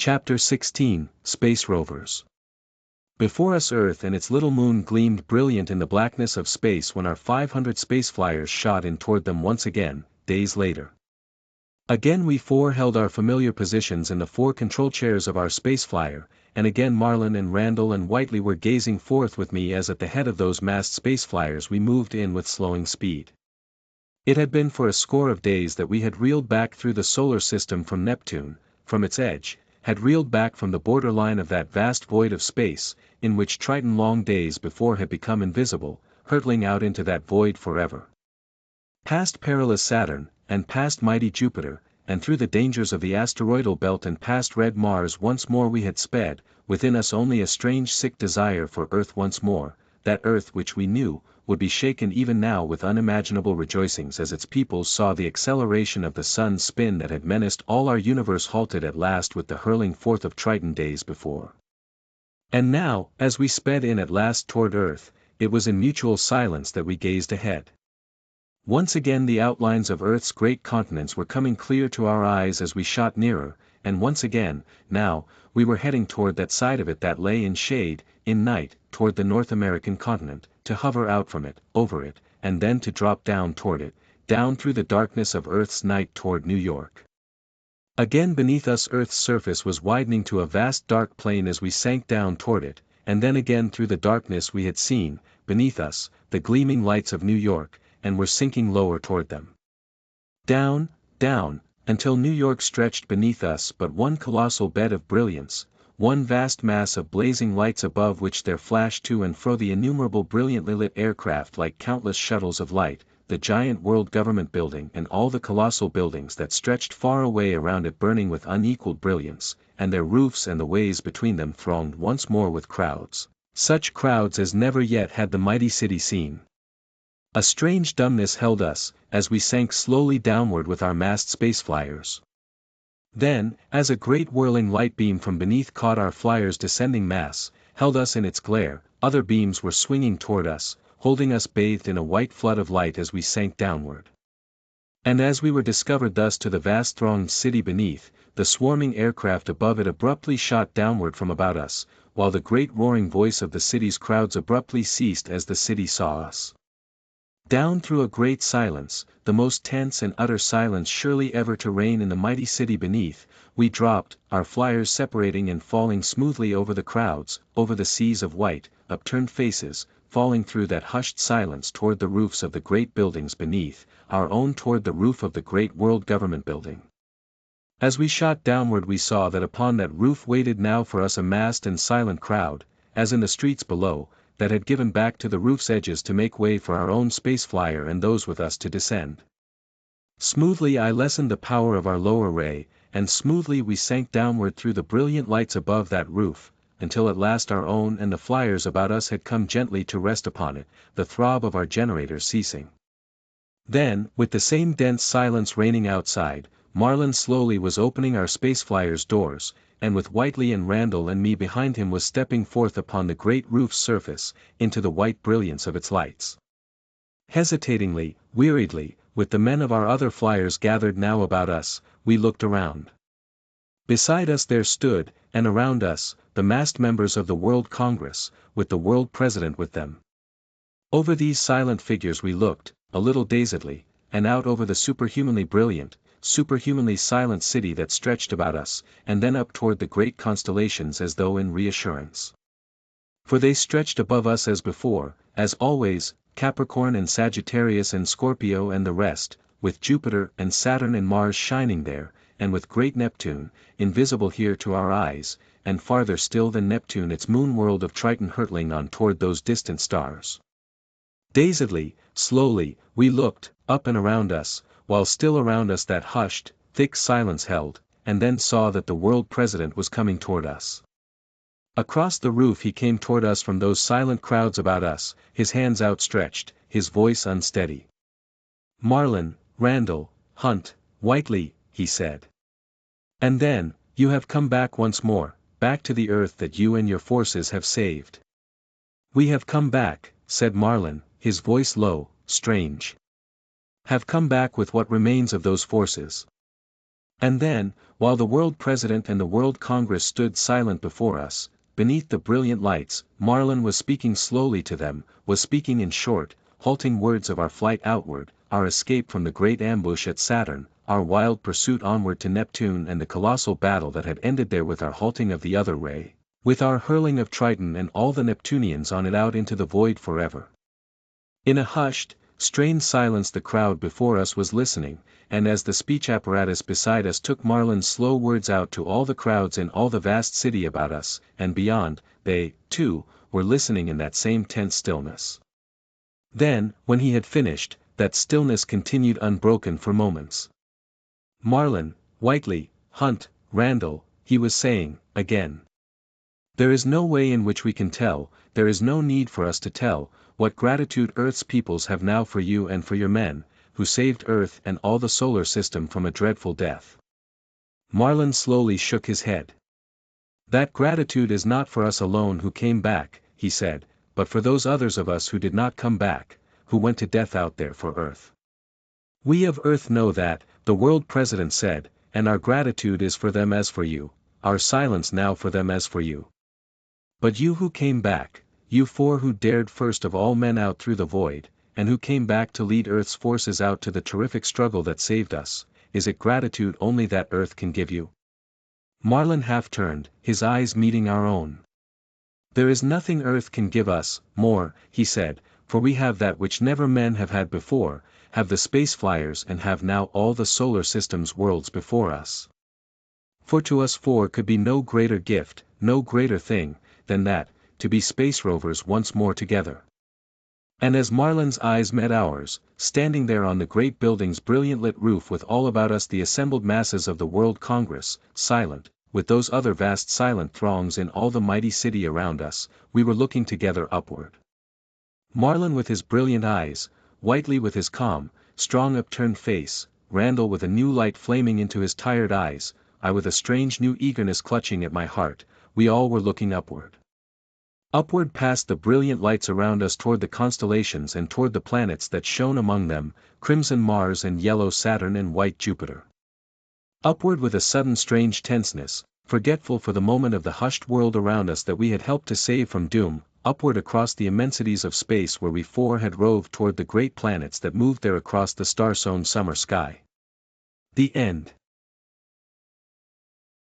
Chapter 16, Space Rovers. Before us Earth and its little moon gleamed brilliant in the blackness of space when our 500 space flyers shot in toward them once again, days later. Again we four held our familiar positions in the four control chairs of our space flyer, and again Marlin and Randall and Whiteley were gazing forth with me as at the head of those massed space flyers we moved in with slowing speed. It had been for a score of days that we had reeled back through the solar system from Neptune, from its edge, had reeled back from the borderline of that vast void of space, in which Triton long days before had become invisible, hurtling out into that void forever. Past perilous Saturn, and past mighty Jupiter, and through the dangers of the asteroidal belt and past red Mars once more we had sped, within us only a strange sick desire for Earth once more, that Earth which we knew, would be shaken even now with unimaginable rejoicings as its peoples saw the acceleration of the sun's spin that had menaced all our universe halted at last with the hurling forth of Triton days before. And now, as we sped in at last toward Earth, it was in mutual silence that we gazed ahead. Once again the outlines of Earth's great continents were coming clear to our eyes as we shot nearer, and once again, now, we were heading toward that side of it that lay in shade, in night, toward the North American continent, to hover out from it, over it, and then to drop down toward it, down through the darkness of Earth's night toward New York. Again beneath us Earth's surface was widening to a vast dark plain as we sank down toward it, and then again through the darkness we had seen, beneath us, the gleaming lights of New York, and were sinking lower toward them. Down, down, until New York stretched beneath us but one colossal bed of brilliance, one vast mass of blazing lights above which there flashed to and fro the innumerable brilliantly lit aircraft like countless shuttles of light, the giant World Government Building and all the colossal buildings that stretched far away around it burning with unequaled brilliance, and their roofs and the ways between them thronged once more with crowds, such crowds as never yet had the mighty city seen. A strange dumbness held us, as we sank slowly downward with our massed space flyers. Then, as a great whirling light beam from beneath caught our flyer's descending mass, held us in its glare, other beams were swinging toward us, holding us bathed in a white flood of light as we sank downward. And as we were discovered thus to the vast thronged city beneath, the swarming aircraft above it abruptly shot downward from about us, while the great roaring voice of the city's crowds abruptly ceased as the city saw us. Down through a great silence, the most tense and utter silence surely ever to reign in the mighty city beneath, we dropped, our flyers separating and falling smoothly over the crowds, over the seas of white, upturned faces, falling through that hushed silence toward the roofs of the great buildings beneath, our own toward the roof of the great World Government Building. As we shot downward we saw that upon that roof waited now for us a massed and silent crowd, as in the streets below, that had given back to the roof's edges to make way for our own space flyer and those with us to descend. Smoothly I lessened the power of our lower ray, and smoothly we sank downward through the brilliant lights above that roof, until at last our own and the flyers about us had come gently to rest upon it, the throb of our generators ceasing. Then, with the same dense silence reigning outside, Marlin slowly was opening our space flyer's doors, and with Whiteley and Randall and me behind him was stepping forth upon the great roof's surface, into the white brilliance of its lights. Hesitatingly, weariedly, with the men of our other flyers gathered now about us, we looked around. Beside us there stood, and around us, the massed members of the World Congress, with the World President with them. Over these silent figures we looked, a little dazedly, and out over the superhumanly brilliant, superhumanly silent city that stretched about us, and then up toward the great constellations as though in reassurance. For they stretched above us as before, as always, Capricorn and Sagittarius and Scorpio and the rest, with Jupiter and Saturn and Mars shining there, and with great Neptune, invisible here to our eyes, and farther still than Neptune its moon world of Triton hurtling on toward those distant stars. Dazedly, slowly, we looked, up and around us, while still around us that hushed, thick silence held, and then saw that the World President was coming toward us. Across the roof he came toward us from those silent crowds about us, his hands outstretched, his voice unsteady. "Marlin, Randall, Hunt, Whiteley," he said. "And then, you have come back once more, back to the Earth that you and your forces have saved." "We have come back," said Marlin, his voice low, strange. "Have come back with what remains of those forces. And then, while the World President and the World Congress stood silent before us, beneath the brilliant lights, Marlin was speaking slowly to them, was speaking in short, halting words of our flight outward, our escape from the great ambush at Saturn, our wild pursuit onward to Neptune and the colossal battle that had ended there with our halting of the other ray, with our hurling of Triton and all the Neptunians on it out into the void forever. In a hushed, strained silence the crowd before us was listening, and as the speech apparatus beside us took Marlin's slow words out to all the crowds in all the vast city about us, and beyond, they, too, were listening in that same tense stillness. Then, when he had finished, that stillness continued unbroken for moments. Marlin, Whiteley, Hunt, Randall, he was saying, again. There is no way in which we can tell, there is no need for us to tell, what gratitude Earth's peoples have now for you and for your men, who saved Earth and all the solar system from a dreadful death. Marlin slowly shook his head. That gratitude is not for us alone who came back, he said, but for those others of us who did not come back, who went to death out there for Earth. We of Earth know that, the World President said, and our gratitude is for them as for you, our silence now for them as for you. But you who came back, you four who dared first of all men out through the void, and who came back to lead Earth's forces out to the terrific struggle that saved us, is it gratitude only that Earth can give you? Marlin half turned, his eyes meeting our own. There is nothing Earth can give us, more, he said, for we have that which never men have had before, have the space flyers and have now all the solar system's worlds before us. For to us four could be no greater gift, no greater thing, than that, to be space rovers once more together. And as Marlin's eyes met ours, standing there on the great building's brilliant lit roof with all about us the assembled masses of the World Congress, silent, with those other vast silent throngs in all the mighty city around us, we were looking together upward. Marlin with his brilliant eyes, Whiteley with his calm, strong upturned face, Randall with a new light flaming into his tired eyes, I with a strange new eagerness clutching at my heart, we all were looking upward. Upward past the brilliant lights around us toward the constellations and toward the planets that shone among them, crimson Mars and yellow Saturn and white Jupiter. Upward with a sudden strange tenseness, forgetful for the moment of the hushed world around us that we had helped to save from doom, upward across the immensities of space where we four had roved toward the great planets that moved there across the star-sown summer sky. The end.